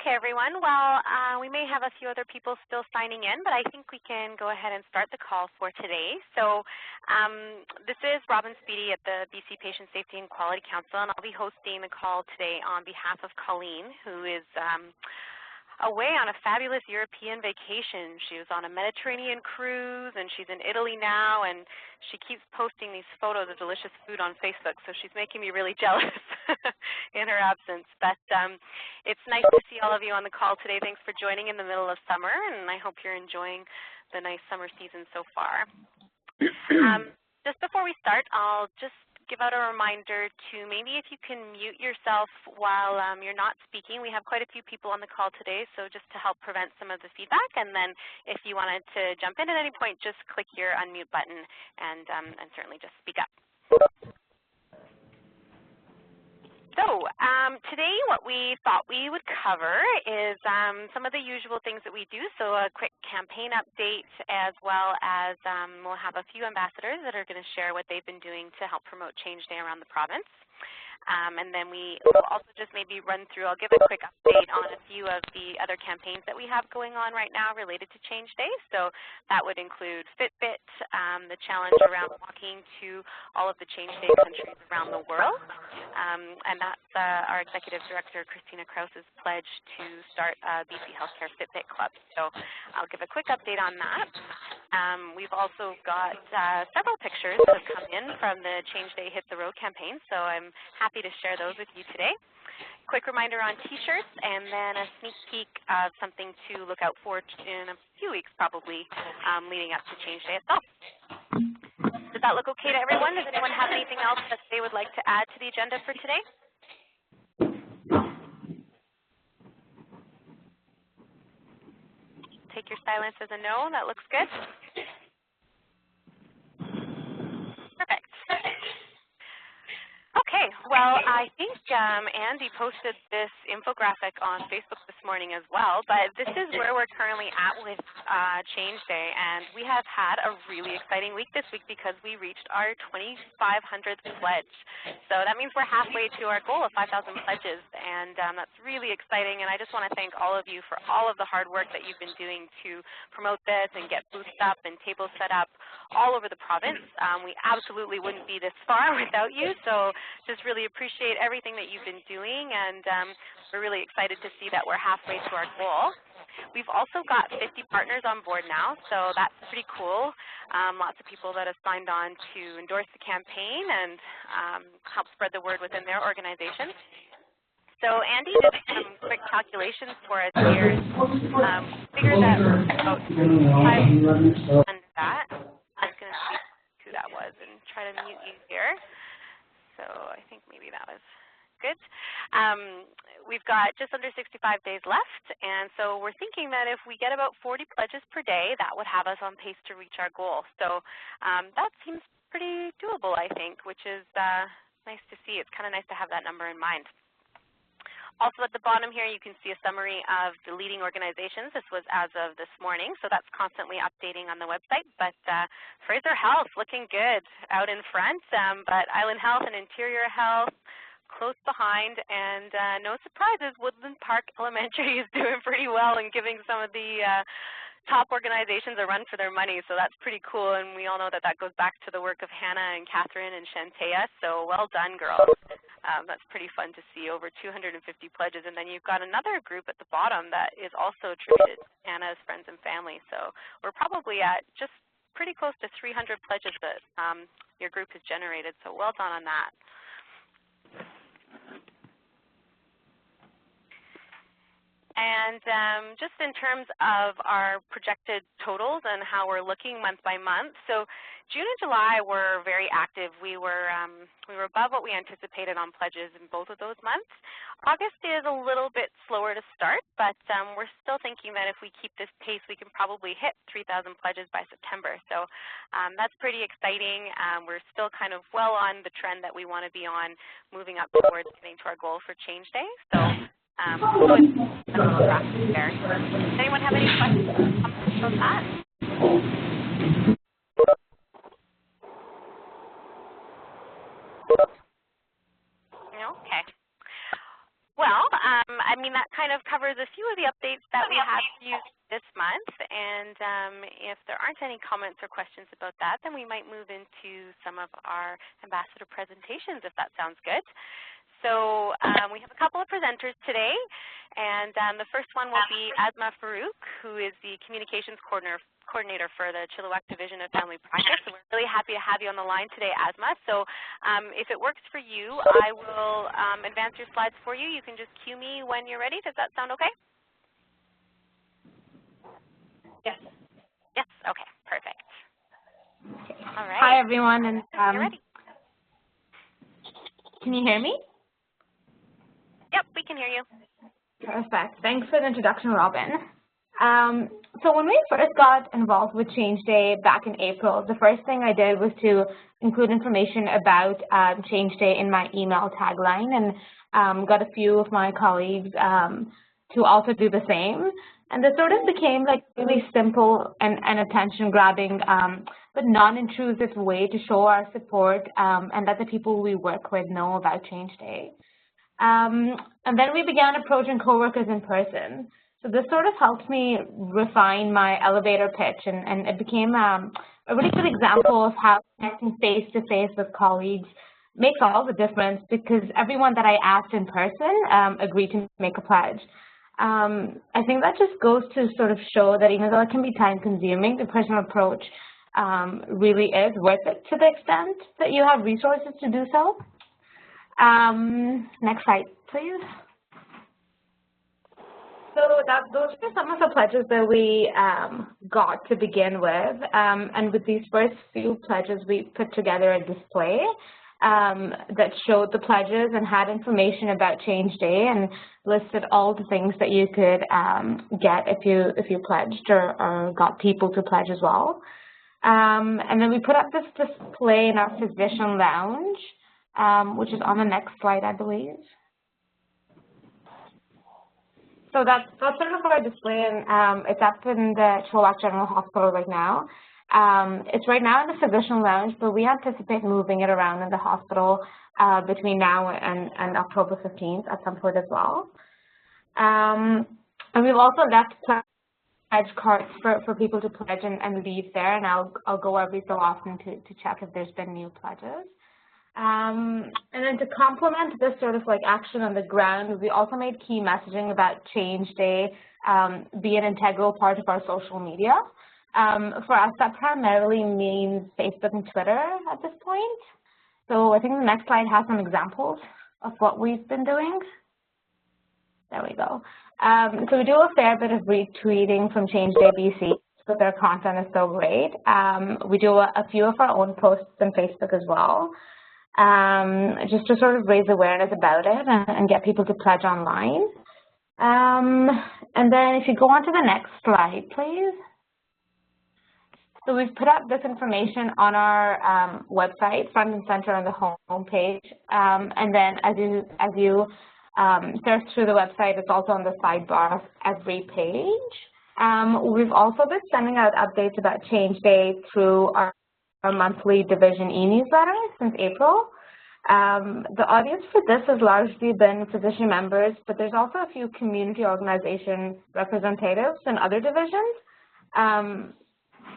Okay, everyone. Well, we may have a few other people still signing in, but I think we can go ahead and start the call for today. So this is Robin Speedy at the BC Patient Safety and Quality Council, and I'll be hosting the call today on behalf of Colleen, who is away on a fabulous European vacation. She was on a Mediterranean cruise, and she's in Italy now, and she keeps posting these photos of delicious food on Facebook, so she's making me really jealous in her absence. But it's nice to see all of you on the call today. Thanks for joining in the middle of summer, and I hope you're enjoying the nice summer season so far. Just before we start, I'll just give out a reminder to maybe if you can mute yourself while you're not speaking. We have quite a few people on the call today, so just to help prevent some of the feedback. And then if you wanted to jump in at any point, just click your unmute button and certainly just speak up. So today what we thought we would cover is some of the usual things that we do, so a quick campaign update, as well as we'll have a few ambassadors that are going to share what they've been doing to help promote Change Day around the province. And then we will also just maybe run through, I'll give a quick update on a few of the other campaigns that we have going on right now related to Change Day. So that would include Fitbit, the challenge around walking to all of the Change Day countries around the world. And that's our Executive Director, Christina Krause's pledge to start BC Healthcare Fitbit Club. So I'll give a quick update on that. We've also got several pictures that have come in from the Change Day Hit the Road campaign, so I'm happy to share those with you today. Quick reminder on T-shirts, and then a sneak peek of something to look out for in a few weeks probably leading up to Change Day itself. Does that look okay to everyone? Does anyone have anything else that they would like to add to the agenda for today? Take your silence as a no. That looks good. Perfect. Okay, well, I think Andy posted this infographic on Facebook this morning as well, but this is where we're currently at with Change Day, and we have had a really exciting week this week because we reached our 2,500th pledge. So that means we're halfway to our goal of 5,000 pledges, and that's really exciting, and I just want to thank all of you for all of the hard work that you've been doing to promote this and get booths up and tables set up all over the province. We absolutely wouldn't be this far without you, so just really appreciate everything that you've been doing, and we're really excited to see that we're halfway to our goal. We've also got 50 partners on board now, so that's pretty cool. Lots of people that have signed on to endorse the campaign and help spread the word within their organizations. So Andy did some quick calculations for us here. Figure that about 5 under that. I'm just going to see who that was and try to mute you here. So I think maybe that was good. We've got just under 65 days left, and so we're thinking that if we get about 40 pledges per day, that would have us on pace to reach our goal. So that seems pretty doable, I think, which is nice to see. It's kind of nice to have that number in mind. Also at the bottom here, you can see a summary of the leading organizations. This was as of this morning, so that's constantly updating on the website. But Fraser Health looking good out in front, but Island Health and Interior Health close behind, and no surprises, Woodland Park Elementary is doing pretty well and giving some of the top organizations a run for their money, so that's pretty cool, and we all know that that goes back to the work of Hannah and Catherine and Shantea, so well done, girls. That's pretty fun to see, over 250 pledges, and then you've got another group at the bottom that is also attributed to Hannah's friends and family, so we're probably at just pretty close to 300 pledges that your group has generated, so well done on that. And just in terms of our projected totals and how we're looking month by month, so June and July were very active. We were above what we anticipated on pledges in both of those months. August is a little bit slower to start, but we're still thinking that if we keep this pace, we can probably hit 3,000 pledges by September. So that's pretty exciting. We're still kind of well on the trend that we want to be on, moving up towards getting to our goal for Change Day. So a little graphic there. Does anyone have any questions on that? Okay. Well, mean, that kind of covers a few of the updates that we have for you this month. And if there aren't any comments or questions about that, then we might move into some of our ambassador presentations, if that sounds good. So we have a couple of presenters today, and the first one will be Asma Farouk, who is the communications coordinator for the Chilliwack Division of Family Practice. So we're really happy to have you on the line today, Asma. So if it works for you, I will advance your slides for you. You can just cue me when you're ready. Does that sound okay? Yes. Yes, okay, perfect. All right. Hi, everyone. And you're ready. Can you hear me? Yep, we can hear you. Perfect. Thanks for the introduction, Robin. So when we first got involved with Change Day back in April, the first thing I did was to include information about Change Day in my email tagline, and got a few of my colleagues to also do the same. And this sort of became like really simple and attention-grabbing, but non-intrusive way to show our support and let the people we work with know about Change Day. And then we began approaching coworkers in person. So this sort of helped me refine my elevator pitch, and it became a really good example of how connecting face-to-face with colleagues makes all the difference, because everyone that I asked in person agreed to make a pledge. I think that just goes to sort of show that even though it can be time-consuming, the personal approach really is worth it to the extent that you have resources to do so. Next slide, please. So those are some of the pledges that we got to begin with. And with these first few pledges, we put together a display that showed the pledges and had information about Change Day and listed all the things that you could get if you pledged or got people to pledge as well. And then we put up this display in our physician lounge, which is on the next slide, I believe. So that's sort of our display, and it's up in the Chilliwack General Hospital right now. It's right now in the physician lounge, but we anticipate moving it around in the hospital between now and October 15th at some point as well. And we've also left pledge cards for people to pledge and leave there, and I'll go every so often to check if there's been new pledges. And then to complement this sort of like action on the ground, we also made key messaging about Change Day be an integral part of our social media. For us, that primarily means Facebook and Twitter at this point. So I think the next slide has some examples of what we've been doing. There we go. So we do a fair bit of retweeting from Change Day BC because their content is so great. We do a few of our own posts on Facebook as well, just to sort of raise awareness about it and get people to pledge online. And then if you go on to the next slide, please. So we've put up this information on our website, front and center on the home page. And then as you search through the website, it's also on the sidebar of every page. We've also been sending out updates about Change Day through our monthly division e-newsletter since April. The audience for this has largely been physician members, but there's also a few community organization representatives in other divisions.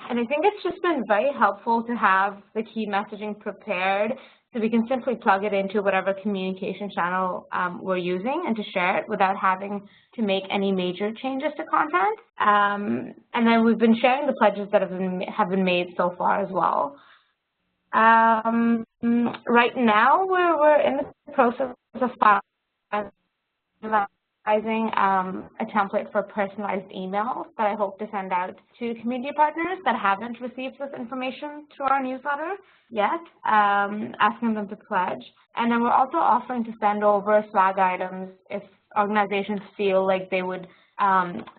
And I think it's just been very helpful to have the key messaging prepared so we can simply plug it into whatever communication channel we're using and to share it without having to make any major changes to content. And then we've been sharing the pledges that have been made so far as well. Right now, we're in the process of finalizing a template for personalized emails that I hope to send out to community partners that haven't received this information through our newsletter yet, asking them to pledge. And then we're also offering to send over swag items if organizations feel like they would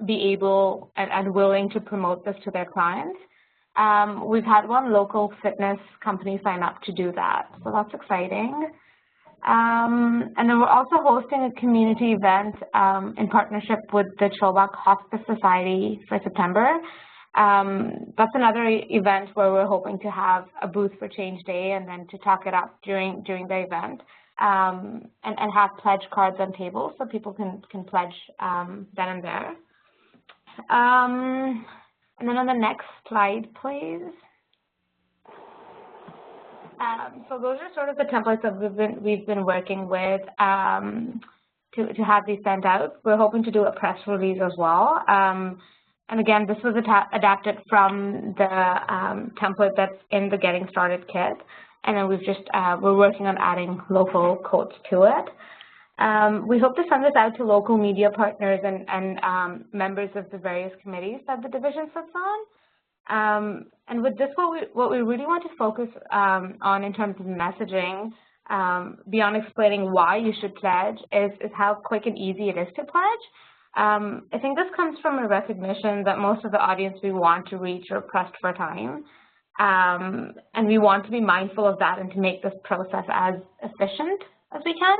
be able and willing to promote this to their clients. We've had one local fitness company sign up to do that, so that's exciting. And then we're also hosting a community event in partnership with the Chilliwack Hospice Society for September. That's another event where we're hoping to have a booth for Change Day and then to talk it up during the event. and have pledge cards on tables so people can pledge then and there. And then on the next slide, please. So those are sort of the templates that we've been working with to have these sent out. We're hoping to do a press release as well. And again, this was adapted from the template that's in the Getting Started kit. And then we're working on adding local quotes to it. We hope to send this out to local media partners and members of the various committees that the division sits on. And with this, what we really want to focus on in terms of messaging, beyond explaining why you should pledge, is how quick and easy it is to pledge. I think this comes from a recognition that most of the audience we want to reach are pressed for time. And we want to be mindful of that and to make this process as efficient as we can.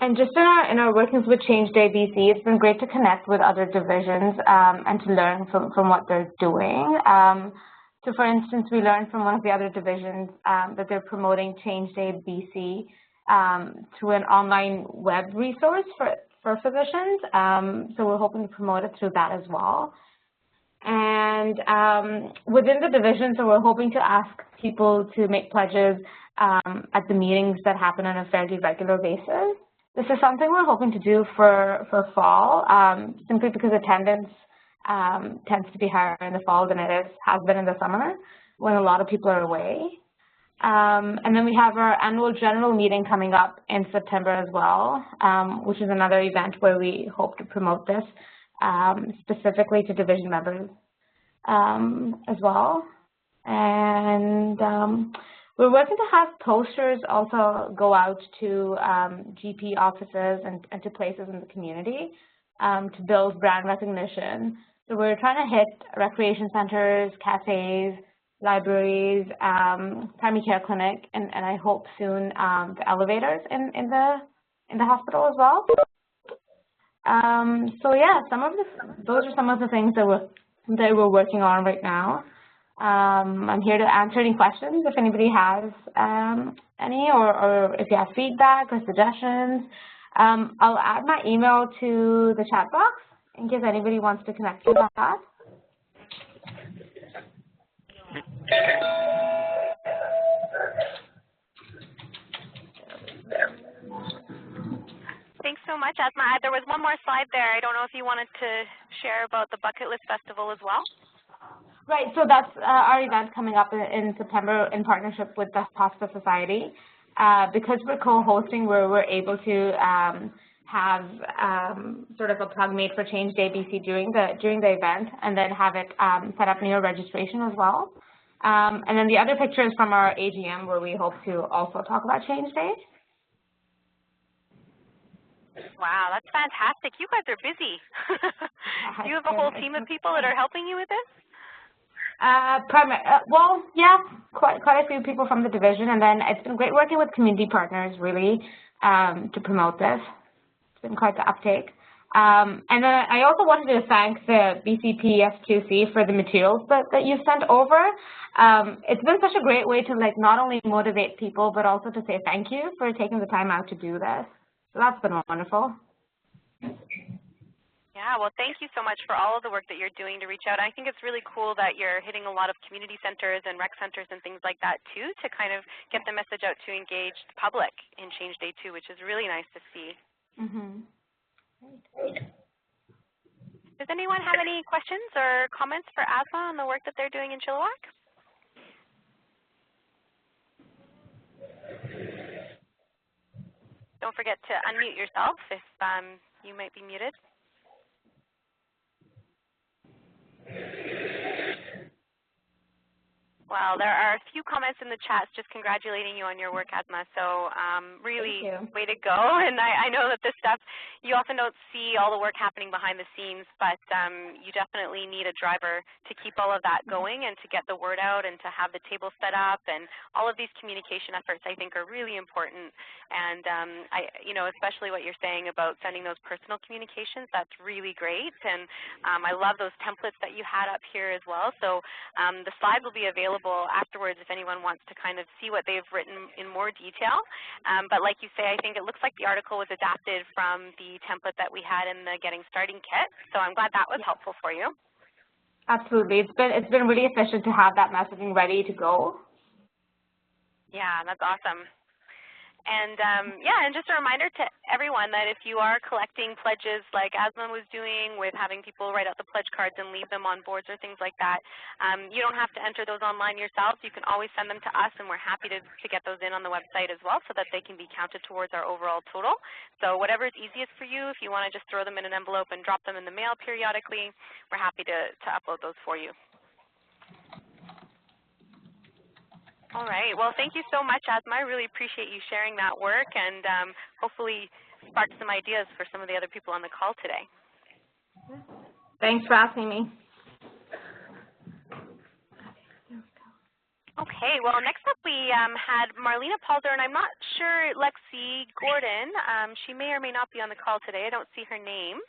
And just in our workings with Change Day BC, it's been great to connect with other divisions and to learn from what they're doing. So for instance, we learned from one of the other divisions that they're promoting Change Day BC through an online web resource for physicians. So we're hoping to promote it through that as well. And within the division, so we're hoping to ask people to make pledges at the meetings that happen on a fairly regular basis. This is something we're hoping to do for fall, simply because attendance tends to be higher in the fall than it has been in the summer, when a lot of people are away. And then we have our annual general meeting coming up in September as well, which is another event where we hope to promote this specifically to division members as well. And we're working to have posters also go out to GP offices and to places in the community to build brand recognition. So we're trying to hit recreation centers, cafes, libraries, primary care clinic, and I hope soon the elevators in the hospital as well. So yeah, those are some of the things that we're working on right now. I'm here to answer any questions if anybody has any, or if you have feedback or suggestions. I'll add my email to the chat box in case anybody wants to connect with that. Thanks so much, Asma. There was one more slide there. I don't know if you wanted to share about the Bucket List Festival as well. Right, so that's our event coming up in September in partnership with the Hospice Society. Because we're co-hosting, we're able to have sort of a plug made for Change Day BC during the event, and then have it set up near registration as well. And then the other picture is from our AGM, where we hope to also talk about Change Day. Wow, that's fantastic. You guys are busy. Do you have a whole team of people that are helping you with this? Well, yeah, quite a few people from the division, and then it's been great working with community partners, really, to promote this. It's been quite the uptake. And then I also wanted to thank the BCPSQC for the materials that you sent over. It's been such a great way to not only motivate people, but also to say thank you for taking the time out to do this. So that's been wonderful. Yeah, well, thank you so much for all of the work that you're doing to reach out. I think it's really cool that you're hitting a lot of community centers and rec centers and things like that, too, to kind of get the message out to engage the public in Change Day, too, which is really nice to see. Mm-hmm. Does anyone have any questions or comments for Asma on the work that they're doing in Chilliwack? Don't forget to unmute yourself if you might be muted. Well, there are a few comments in the chats just congratulating you on your work, Asma. So really, way to go. And I know that this stuff, you often don't see all the work happening behind the scenes, but you definitely need a driver to keep all of that going and to get the word out and to have the table set up. And all of these communication efforts, I think, are really important. And, especially what you're saying about sending those personal communications, that's really great. And I love those templates that you had up here as well. So the slides will be available available afterwards if anyone wants to kind of see what they've written in more detail. But like you say, I think it looks like the article was adapted from the template that we had in the Getting Started kit. So I'm glad that was helpful for you. Absolutely. It's been really efficient to have that messaging ready to go. Yeah, that's awesome. And yeah, and just a reminder to everyone that if you are collecting pledges like Asma was doing with having people write out the pledge cards and leave them on boards or things like that, you don't have to enter those online yourself. You can always send them to us, and we're happy to get those in on the website as well so that they can be counted towards our overall total. So whatever is easiest for you, if you want to just throw them in an envelope and drop them in the mail periodically, we're happy to upload those for you. All right. Well, thank you so much, Asma. I really appreciate you sharing that work and hopefully spark some ideas for some of the other people on the call today. Thanks for asking me. Okay. Well, next up we had Marlena Palder, and I'm not sure Lexi Gordon. She may or may not be on the call today. I don't see her name.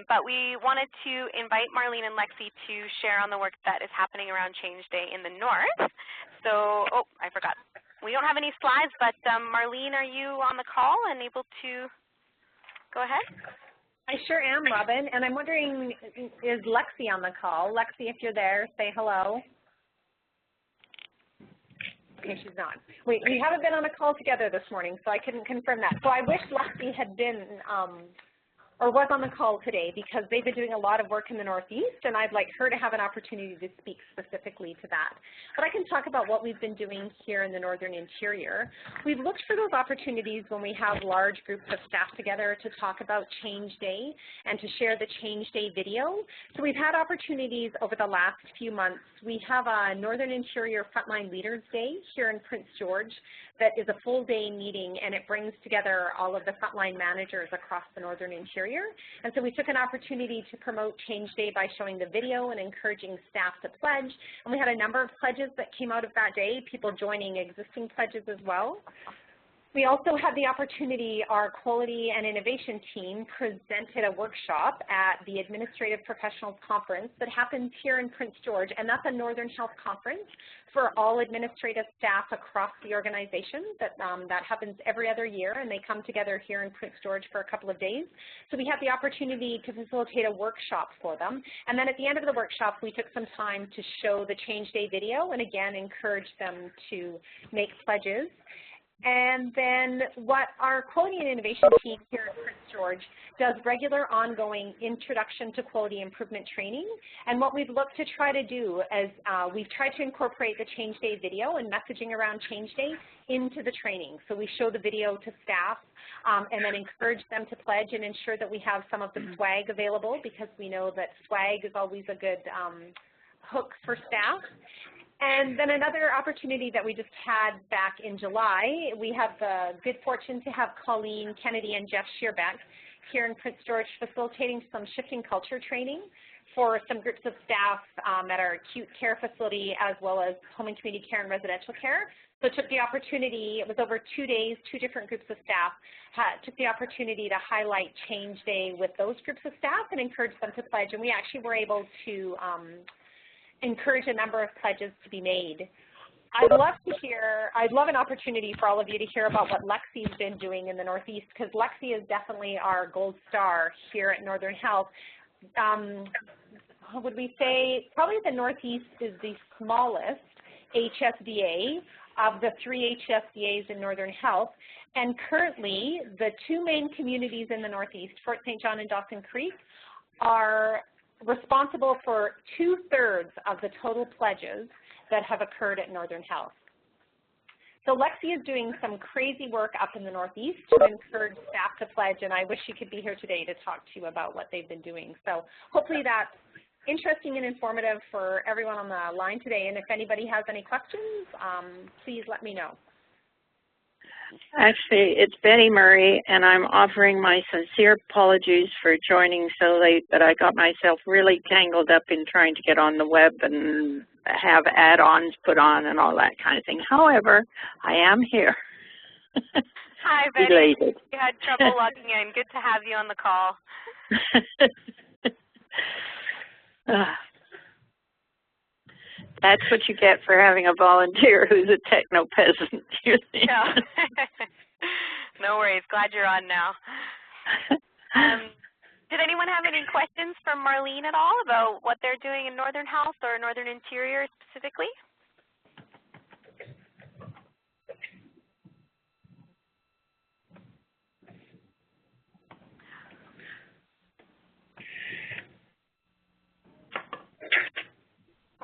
But we wanted to invite Marlene and Lexi to share on the work that is happening around Change Day in the North. So, oh, I forgot. We don't have any slides, but Marlene, are you on the call and able to go ahead? I sure am, Robin. And I'm wondering, is Lexi on the call? Lexi, if you're there, say hello. Okay, she's not. We haven't been on a call together this morning, so I couldn't confirm that. So I wish Lexi had been or was on the call today because they've been doing a lot of work in the Northeast, and I'd like her to have an opportunity to speak specifically to that. But I can talk about what we've been doing here in the Northern Interior. We've looked for those opportunities when we have large groups of staff together to talk about Change Day and to share the Change Day video. So we've had opportunities over the last few months. We have a Northern Interior Frontline Leaders Day here in Prince George that is a full-day meeting, and it brings together all of the frontline managers across the Northern Interior. And so we took an opportunity to promote Change Day by showing the video and encouraging staff to pledge. And we had a number of pledges that came out of that day, people joining existing pledges as well. We also had the opportunity, our quality and innovation team presented a workshop at the Administrative Professionals Conference that happens here in Prince George, and that's a Northern Health Conference for all administrative staff across the organization. That happens every other year, and they come together here in Prince George for a couple of days. So we had the opportunity to facilitate a workshop for them, and then at the end of the workshop, we took some time to show the Change Day video and again encourage them to make pledges. And then what our quality and innovation team here at Prince George does regular ongoing introduction to quality improvement training. And what we've looked to try to do is we've tried to incorporate the Change Day video and messaging around Change Day into the training. So we show the video to staff and then encourage them to pledge and ensure that we have some of the swag available because we know that swag is always a good hook for staff. And then another opportunity that we just had back in July, we have the good fortune to have Colleen Kennedy and Jeff Shearbeck here in Prince George facilitating some shifting culture training for some groups of staff at our acute care facility as well as home and community care and residential care. So took the opportunity, it was over 2 days, 2 different groups of staff, took the opportunity to highlight Change Day with those groups of staff and encourage them to pledge. And we actually were able to encourage a number of pledges to be made. I'd love an opportunity for all of you to hear about what Lexi's been doing in the Northeast because Lexi is definitely our gold star here at Northern Health. Would we say probably the Northeast is the smallest HSDA of the 3 HSDAs in Northern Health, and currently the 2 main communities in the Northeast, Fort St. John and Dawson Creek, are responsible for 2/3 of the total pledges that have occurred at Northern Health. So Lexi is doing some crazy work up in the Northeast to encourage staff to pledge, and I wish she could be here today to talk to you about what they've been doing. So hopefully that's interesting and informative for everyone on the line today, and if anybody has any questions, please let me know. Actually, it's Betty Murray, and I'm offering my sincere apologies for joining so late, but I got myself really tangled up in trying to get on the web and have add-ons put on and all that kind of thing. However, I am here. Hi, Betty. Elated. You had trouble logging in. Good to have you on the call. That's what you get for having a volunteer who's a techno peasant. Yeah. No worries. Glad you're on now. Did anyone have any questions for Marlene at all about what they're doing in Northern Health or Northern Interior specifically?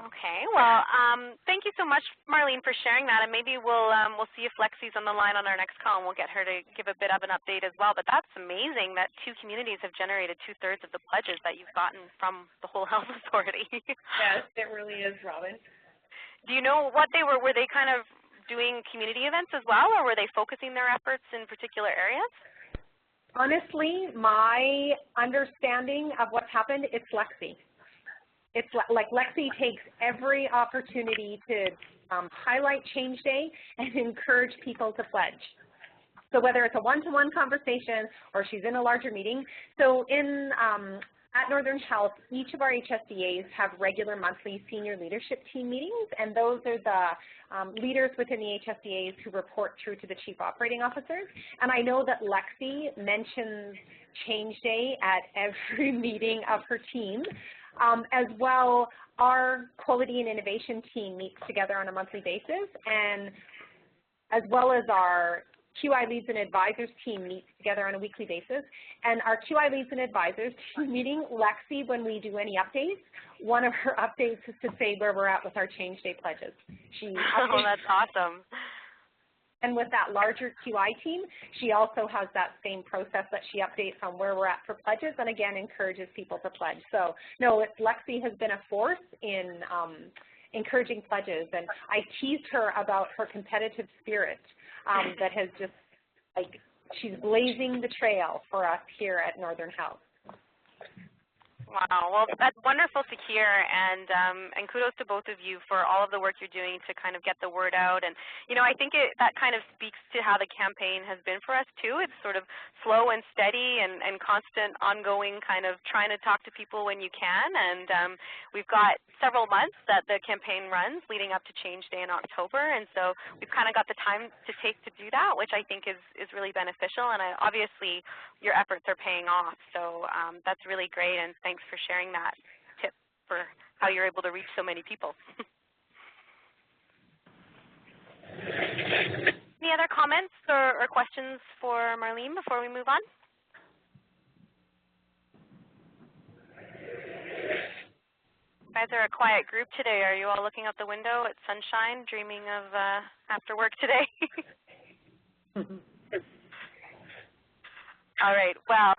Okay, well, thank you so much, Marlene, for sharing that, and maybe we'll see if Lexi's on the line on our next call, and we'll get her to give a bit of an update as well. But that's amazing that 2 communities have generated 2/3 of the pledges that you've gotten from the whole health authority. Yes, it really is, Robin. Do you know what they were they kind of doing community events as well, or were they focusing their efforts in particular areas? Honestly, my understanding of what's happened, it's Lexi. It's like Lexi takes every opportunity to highlight Change Day and encourage people to pledge. So whether it's a one-to-one conversation or she's in a larger meeting. So at Northern Health, each of our HSDAs have regular monthly senior leadership team meetings, and those are the leaders within the HSDAs who report through to the chief operating officers. And I know that Lexi mentions Change Day at every meeting of her team. As well, our quality and innovation team meets together on a monthly basis, and as well as our QI Leads and Advisors team meets together on a weekly basis. And our QI Leads and Advisors team meeting, Lexi, when we do any updates, one of her updates is to say where we're at with our Change Day pledges. Oh, that's awesome. And with that larger QI team, she also has that same process that she updates on where we're at for pledges and, again, encourages people to pledge. So, no, Lexi has been a force in encouraging pledges. And I teased her about her competitive spirit that has just, like, she's blazing the trail for us here at Northern Health. Wow, well, that's wonderful to hear, and kudos to both of you for all of the work you're doing to kind of get the word out. And, you know, I think that kind of speaks to how the campaign has been for us, too. It's sort of slow and steady and constant ongoing kind of trying to talk to people when you can. And we've got several months that the campaign runs leading up to Change Day in October, and so we've kind of got the time to take to do that, which I think is really beneficial. And obviously, your efforts are paying off, so that's really great, and thanks for sharing that tip for how you're able to reach so many people. Any other comments or questions for Marlene before we move on? You guys are a quiet group today. Are you all looking out the window at sunshine, dreaming of after work today? All right, well,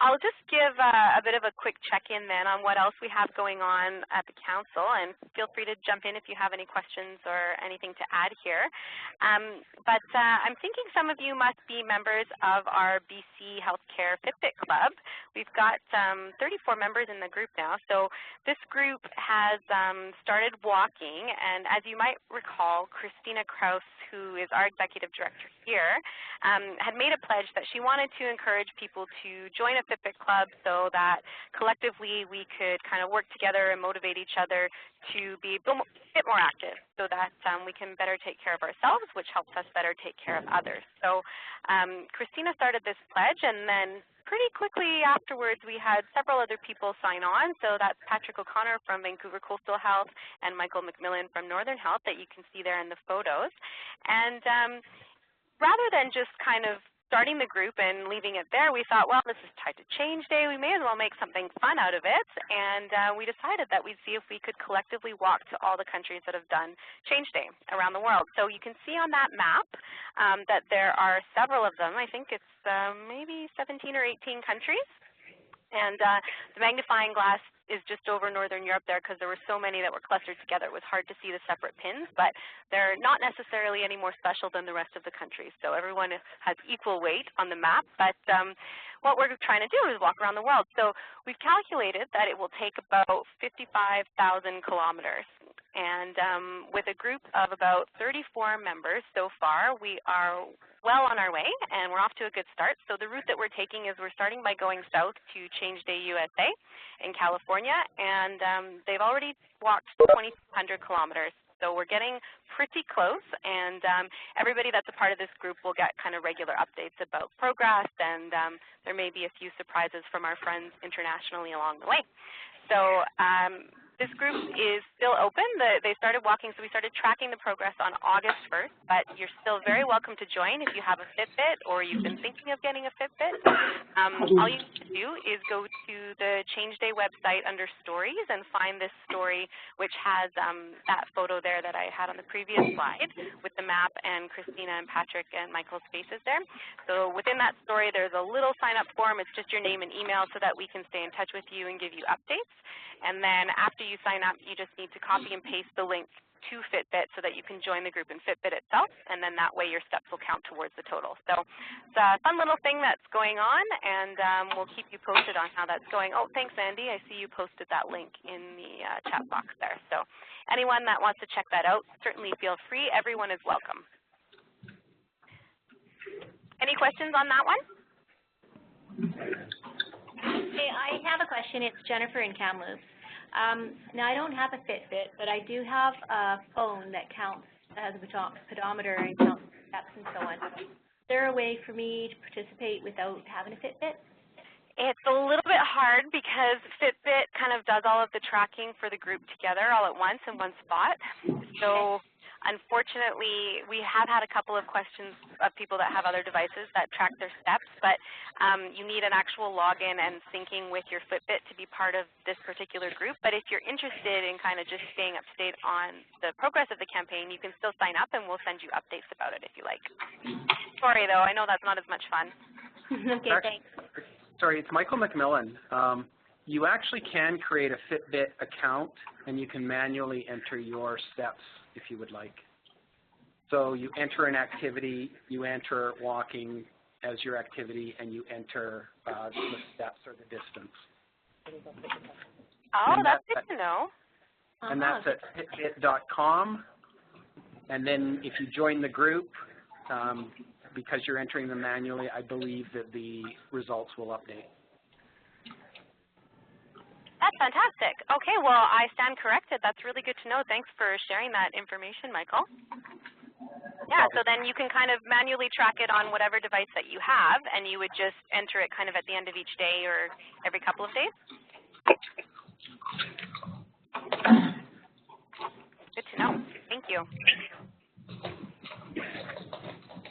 I'll just give a bit of a quick check-in then on what else we have going on at the Council, and feel free to jump in if you have any questions or anything to add here. But I'm thinking some of you must be members of our BC Healthcare Fitbit Club. We've got 34 members in the group now, so this group has started walking, and as you might recall, Christina Kraus, who is our executive director here, had made a pledge that she wanted to encourage people to join a Fitbit Club so that collectively we could kind of work together and motivate each other to be a bit more active so that we can better take care of ourselves, which helps us better take care of others. So Christina started this pledge, and then pretty quickly afterwards we had several other people sign on. So that's Patrick O'Connor from Vancouver Coastal Health and Michael McMillan from Northern Health that you can see there in the photos. And rather than just kind of starting the group and leaving it there, we thought, well, this is tied to Change Day. We may as well make something fun out of it. And we decided that we'd see if we could collectively walk to all the countries that have done Change Day around the world. So you can see on that map that there are several of them. I think it's maybe 17 or 18 countries. And the magnifying glass is just over Northern Europe there because there were so many that were clustered together. It was hard to see the separate pins, but they're not necessarily any more special than the rest of the countries. So everyone has equal weight on the map, but what we're trying to do is walk around the world. So we've calculated that it will take about 55,000 kilometers. And with a group of about 34 members so far, we are well on our way, and we're off to a good start. So the route that we're taking is we're starting by going south to Change Day USA in California, and they've already walked 2,200 kilometers. So we're getting pretty close, and everybody that's a part of this group will get kind of regular updates about progress, and there may be a few surprises from our friends internationally along the way. So this group is still open. They started walking, so we started tracking the progress on August 1st, but you're still very welcome to join if you have a Fitbit or you've been thinking of getting a Fitbit. All you need to do is go to the Change Day website under Stories and find this story, which has that photo there that I had on the previous slide with the map and Christina and Patrick and Michael's faces there. So within that story, there's a little sign-up form. It's just your name and email so that we can stay in touch with you and give you updates. And then after you sign up, you just need to copy and paste the link to Fitbit so that you can join the group in Fitbit itself, and then that way your steps will count towards the total. So it's a fun little thing that's going on, and we'll keep you posted on how that's going. Oh, thanks, Andy. I see you posted that link in the chat box there. So anyone that wants to check that out, certainly feel free. Everyone is welcome. Any questions on that one? Hey, I have a question. It's Jennifer in Kamloops. Now, I don't have a Fitbit, but I do have a phone that counts, that has a pedometer and counts steps and so on. Is there a way for me to participate without having a Fitbit? It's a little bit hard because Fitbit kind of does all of the tracking for the group together all at once in one spot. So unfortunately, we have had a couple of questions of people that have other devices that track their steps, but you need an actual login and syncing with your Fitbit to be part of this particular group. But if you're interested in kind of just staying up to date on the progress of the campaign, you can still sign up and we'll send you updates about it if you like. Sorry, though, I know that's not as much fun. Okay, thanks. Sorry, it's Michael McMillan. You actually can create a Fitbit account and you can manually enter your steps if you would like. So you enter an activity, you enter walking as your activity, and you enter the steps or the distance. Oh, that's good to know. And that's at fitbit.com. And then if you join the group, because you're entering them manually, I believe that the results will update. That's fantastic. Okay, well, I stand corrected. That's really good to know. Thanks for sharing that information, Michael. Yeah, so then you can kind of manually track it on whatever device that you have, and you would just enter it kind of at the end of each day or every couple of days? Good to know. Thank you.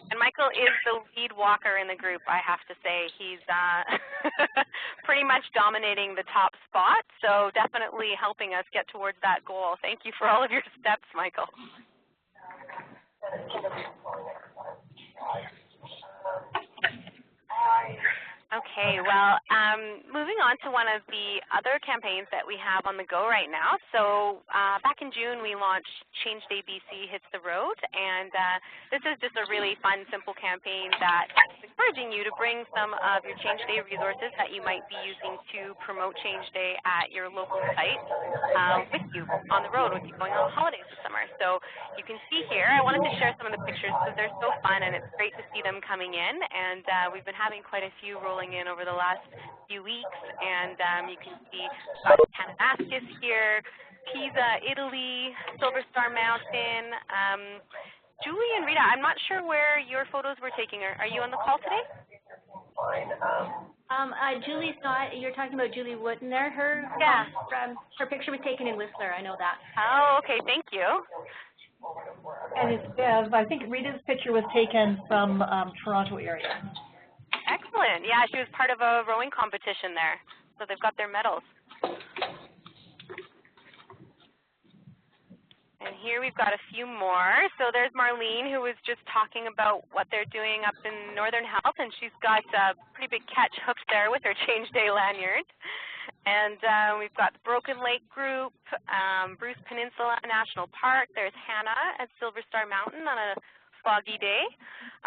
And Michael is the lead walker in the group, I have to say. He's pretty much dominating the top spot, so definitely helping us get towards that goal. Thank you for all of your steps, Michael. Okay, well, moving on to one of the other campaigns that we have on the go right now. So back in June, we launched Change Day BC Hits the Road, and this is just a really fun, simple campaign that is encouraging you to bring some of your Change Day resources that you might be using to promote Change Day at your local site with you on the road with you going on holidays this summer. So you can see here, I wanted to share some of the pictures because they're so fun, and it's great to see them coming in, and we've been having quite a few rolling in over the last few weeks, and you can see Kananaskis here, Pisa, Italy, Silver Star Mountain. Julie and Rita, I'm not sure where your photos were taken. Are you on the call today? Julie's not. You're talking about Julie Wooden there. Her picture was taken in Whistler. I know that. Oh, okay. Thank you. And it's, I think Rita's picture was taken from Toronto area. Excellent. Yeah, she was part of a rowing competition there, so they've got their medals. And here we've got a few more. So there's Marlene, who was just talking about what they're doing up in Northern Health, and she's got a pretty big catch hooked there with her Change Day lanyard. And we've got the Broken Lake Group, Bruce Peninsula National Park. There's Hannah at Silver Star Mountain on a foggy day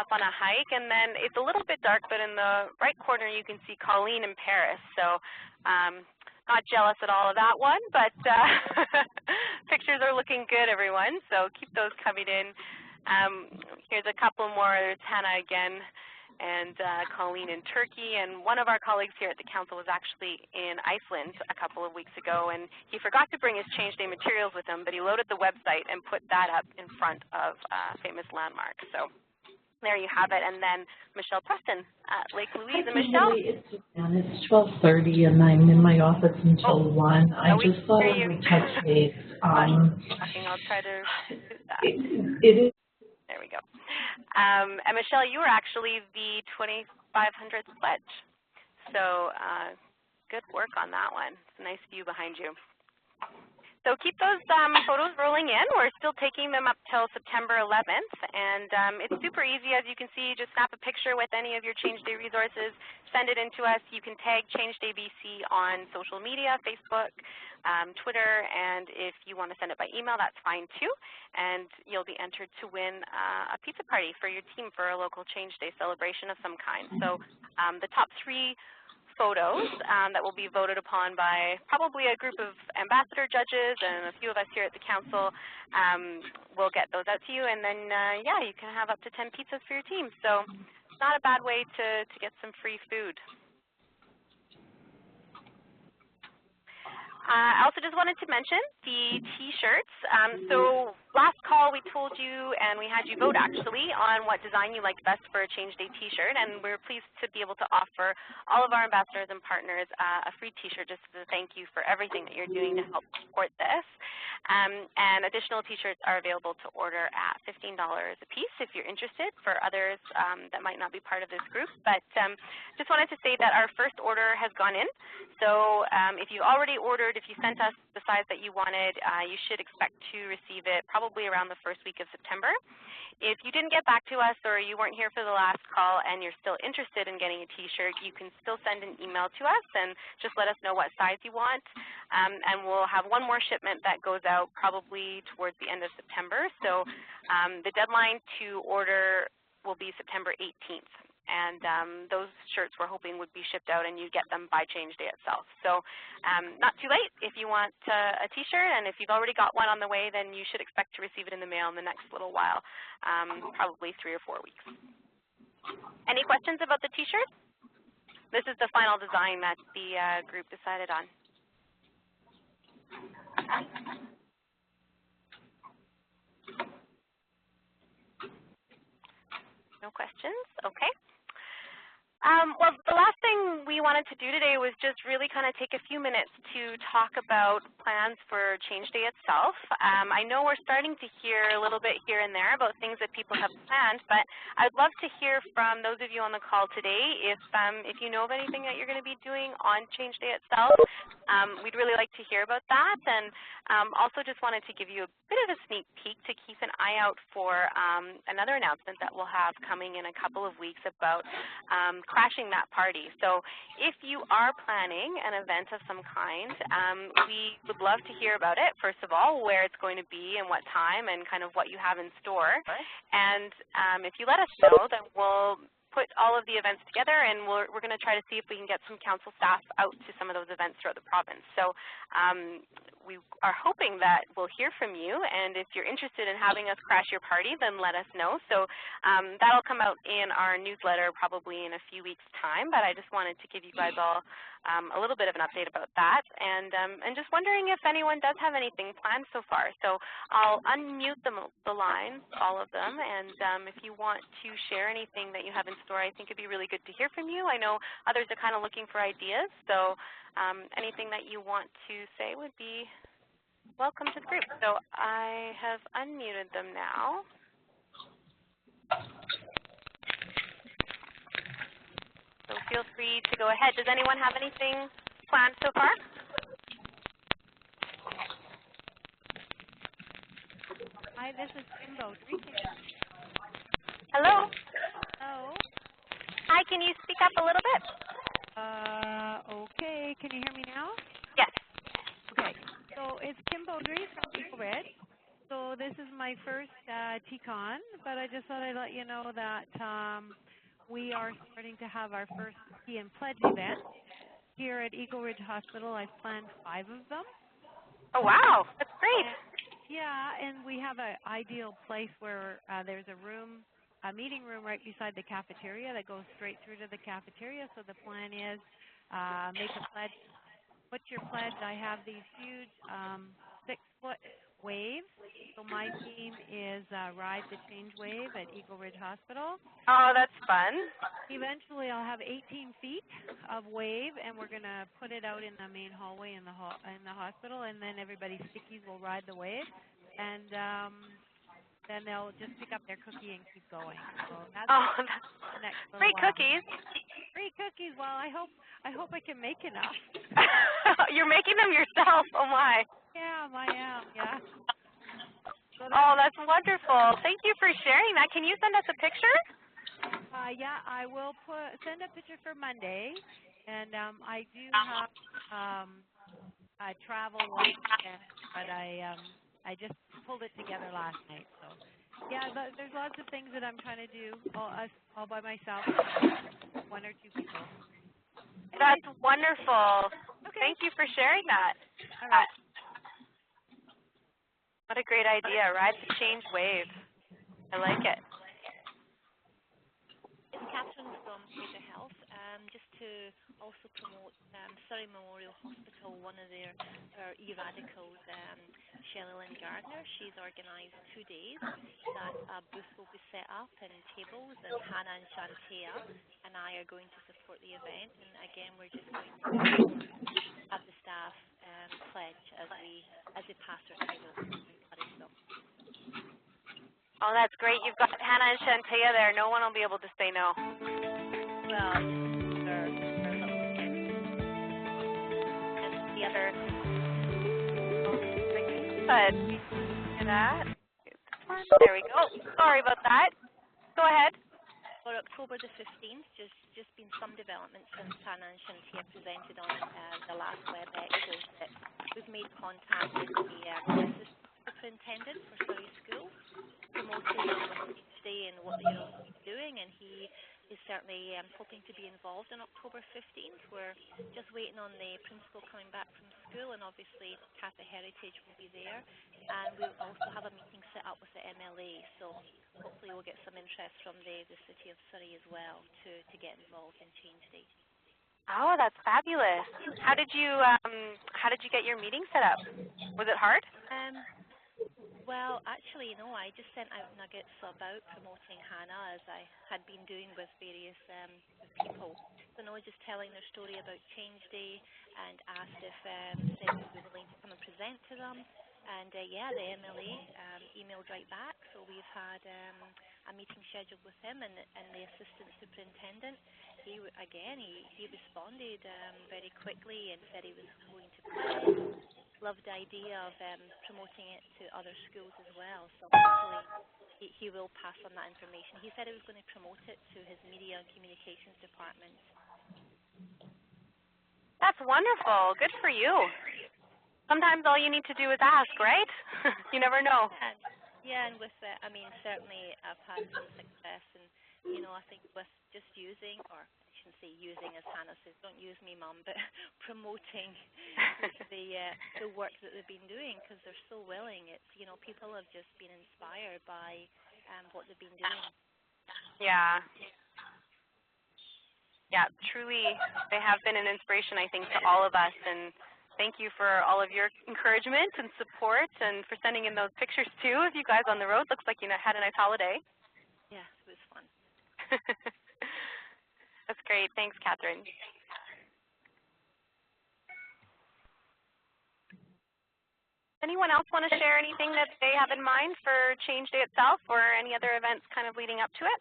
up on a hike, and then it's a little bit dark, but in the right corner you can see Colleen in Paris. So not jealous at all of that one, but Pictures are looking good, everyone, so keep those coming in. Here's a couple more. There's Hannah again, and Colleen in Turkey. And one of our colleagues here at the council was actually in Iceland a couple of weeks ago, and he forgot to bring his change day materials with him, but he loaded the website and put that up in front of famous landmarks. So there you have it. And then Michelle Preston at Lake Louise. And Michelle? It's 12:30 and I'm in my office until 1. I just thought I would touch base. I'll try to do that. It is. There we go. And Michelle, you were actually the 2500th pledge. So good work on that one. It's a nice view behind you. So keep those photos rolling in. We're still taking them up till September 11th, and it's super easy. As you can see, just snap a picture with any of your Change Day resources, send it in to us. You can tag Change Day BC on social media, Facebook, Twitter, and if you want to send it by email, that's fine too. And you'll be entered to win a pizza party for your team for a local Change Day celebration of some kind. So the top 3 photos that will be voted upon by probably a group of ambassador judges and a few of us here at the council. We'll get those out to you, and then, yeah, you can have up to 10 pizzas for your team. So it's not a bad way to get some free food. I also just wanted to mention the T-shirts. So last call we told you, and we had you vote actually, on what design you liked best for a Change Day T-shirt, and we're pleased to be able to offer all of our ambassadors and partners a free T-shirt just as a thank you for everything that you're doing to help support this. And additional T-shirts are available to order at $15 a piece if you're interested, for others that might not be part of this group. But just wanted to say that our first order has gone in. So if you already ordered, if you sent us the size that you wanted, you should expect to receive it probably around the first week of September. If you didn't get back to us or you weren't here for the last call and you're still interested in getting a T-shirt, you can still send an email to us and just let us know what size you want. And we'll have one more shipment that goes out probably towards the end of September. So the deadline to order will be September 18th. And those shirts we're hoping would be shipped out and you get them by Change Day itself. So not too late if you want a T-shirt, and if you've already got one on the way, then you should expect to receive it in the mail in the next little while, probably 3 or 4 weeks. Any questions about the T-shirt? This is the final design that the group decided on. No questions? Okay. Well, the last thing we wanted to do today was just really kind of take a few minutes to talk about plans for Change Day itself. I know we're starting to hear a little bit here and there about things that people have planned, but I'd love to hear from those of you on the call today if you know of anything that you're going to be doing on Change Day itself. We'd really like to hear about that, and also just wanted to give you a bit of a sneak peek to keep an eye out for another announcement that we'll have coming in a couple of weeks about crashing that party. So if you are planning an event of some kind, we would love to hear about it, first of all, where it's going to be and what time and kind of what you have in store. And if you let us know, then we'll put all of the events together, and we're going to try to see if we can get some council staff out to some of those events throughout the province. So we are hoping that we'll hear from you, and if you're interested in having us crash your party, then let us know. So that'll come out in our newsletter probably in a few weeks' time, but I just wanted to give you guys all a little bit of an update about that, and just wondering if anyone does have anything planned so far. So I'll unmute the lines, all of them, and if you want to share anything that you have in store, I think it'd be really good to hear from you. I know others are kind of looking for ideas, so anything that you want to say would be welcome to the group. So I have unmuted them now. So feel free to go ahead. Does anyone have anything planned so far? Hi, this is Kimbo. Hello. Hello. Hi, can you speak up a little bit? Okay. Can you hear me now? Yes. Okay. So it's Kim Beaudry from Eagle Ridge. So this is my first TCON, but I just thought I'd let you know that we are starting to have our first Tea and Pledge event here at Eagle Ridge Hospital. I've planned 5 of them. Oh, wow. That's great. Yeah, and we have an ideal place where there's a meeting room right beside the cafeteria that goes straight through to the cafeteria. So the plan is make a pledge. What's your pledge? I have these huge 6-foot waves. So my team is Ride the Change Wave at Eagle Ridge Hospital. Oh, that's fun. Eventually, I'll have 18 feet of wave, and we're going to put it out in the main hallway in the hospital, and then everybody's stickies will ride the wave, and then they'll just pick up their cookie and keep going. So that's the next little free while. cookies. Free cookies. Well, I hope I can make enough. You're making them yourself. Oh my. Yeah, I am. Yeah. So oh, that's wonderful. Thank you for sharing that. Can you send us a picture? Yeah, I will send a picture for Monday, and I do have a travel one, but I just pulled it together last night. So yeah, there's lots of things that I'm trying to do all by myself, 1 or 2 people. That's wonderful. Okay. Thank you for sharing that. All right. What a great idea. Ride the Change Wave. I like it. It's Catherine from Fraser Health. Just to also promote Surrey Memorial Hospital, one of their e-radicals, Shelley Lynn Gardner. She's organised 2 days that a booth will be set up and tables, and Hannah and Shantea and I are going to support the event. And again, we're just going to have the staff pledge as we pass our tables. Oh, that's great. You've got Hannah and Shantea there. No one will be able to say no. Well, they're little kids. And the other... Good. Hear that? There we go. Sorry about that. Go ahead. For October the 15th, just been some developments since Hannah and Shantea presented on the last WebEx, is that we've made contact with the assistant superintendent for Surrey Schools, promoting Tuesday and what he's doing, and he is certainly hoping to be involved on October 15th. We're just waiting on the principal coming back from school, and obviously Catholic Heritage will be there, and we'll also have a meeting set up with the MLA, so hopefully we'll get some interest from the City of Surrey as well to get involved in Change Day. Oh, that's fabulous. How did you get your meeting set up? Was it hard? Well, actually, no, I just sent out nuggets about promoting Hannah, as I had been doing with various people. So no, just telling their story about Change Day, and asked if they would be willing to come and present to them. And yeah, the MLA emailed right back, so we've had a meeting scheduled with him and the assistant superintendent. He responded very quickly and said he was going to play. Loved the idea of promoting it to other schools as well, so hopefully he will pass on that information. He said he was going to promote it to his media and communications department. That's wonderful. Good for you. Sometimes all you need to do is ask, right? You never know. And with certainly I've had some success, and I think with just using, or I shouldn't say using as Hannah says, don't use me, Mum, but promoting the work that they've been doing, because they're so willing. It's people have just been inspired by what they've been doing. Yeah. Yeah, truly, they have been an inspiration, I think, to all of us, and thank you for all of your encouragement and support, and for sending in those pictures too of you guys on the road. Looks like you had a nice holiday. Yeah, it was fun. That's great. Thanks, Catherine. Anyone else want to share anything that they have in mind for Change Day itself, or any other events kind of leading up to it?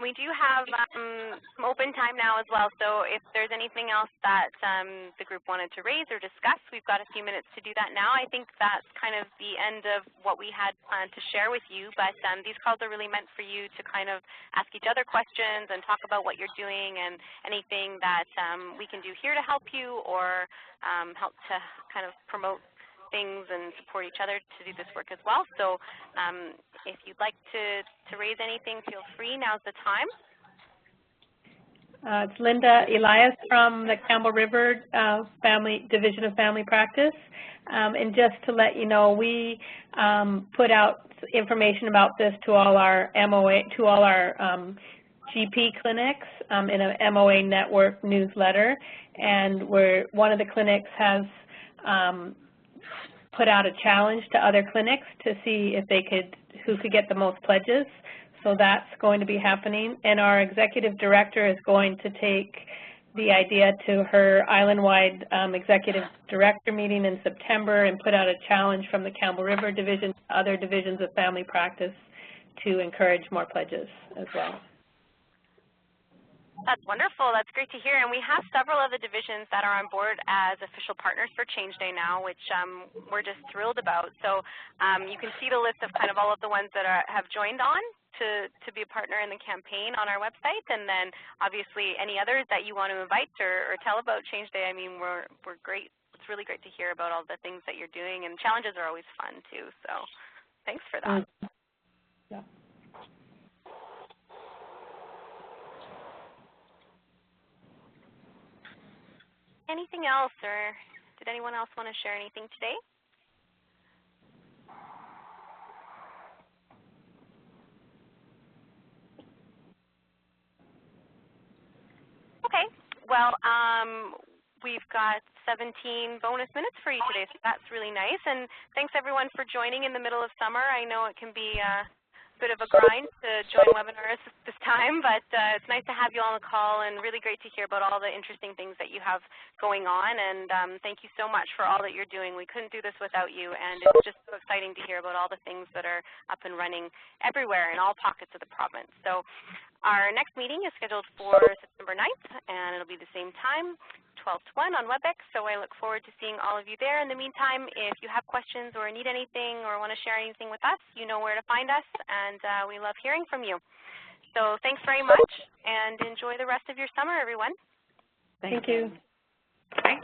We do have some open time now as well, so if there's anything else that the group wanted to raise or discuss, we've got a few minutes to do that now. I think that's kind of the end of what we had planned to share with you, but these calls are really meant for you to kind of ask each other questions and talk about what you're doing and anything that we can do here to help you, or help to kind of promote things and support each other to do this work as well. So if you'd like to raise anything, feel free. Now's the time. It's Linda Elias from the Campbell River Division of Family Practice. And just to let you know, we put out information about this to all our GP clinics in a MOA network newsletter, and one of the clinics has put out a challenge to other clinics to see if who could get the most pledges. So that's going to be happening, and our executive director is going to take the idea to her island-wide executive director meeting in September and put out a challenge from the Campbell River Division to other divisions of family practice to encourage more pledges as well. That's wonderful. That's great to hear. And we have several of the divisions that are on board as official partners for Change Day now, which we're just thrilled about. So you can see the list of kind of all of the ones that have joined on to be a partner in the campaign on our website. And then obviously any others that you want to invite or tell about Change Day. I mean, we're great. It's really great to hear about all the things that you're doing. And challenges are always fun too. So thanks for that. Yeah. Anything else, or did anyone else want to share anything today? Okay, well, we've got 17 bonus minutes for you today, so that's really nice. And thanks everyone for joining in the middle of summer. I know it can be a bit of a grind to join webinars this time, but it's nice to have you on the call, and really great to hear about all the interesting things that you have going on. And thank you so much for all that you're doing. We couldn't do this without you, and it's just so exciting to hear about all the things that are up and running everywhere in all pockets of the province. So our next meeting is scheduled for September 9th, and it'll be the same time, 12 to 1 on WebEx, so I look forward to seeing all of you there. In the meantime, if you have questions or need anything or want to share anything with us, you know where to find us, and we love hearing from you. So thanks very much, and enjoy the rest of your summer, everyone. Thank you. Bye.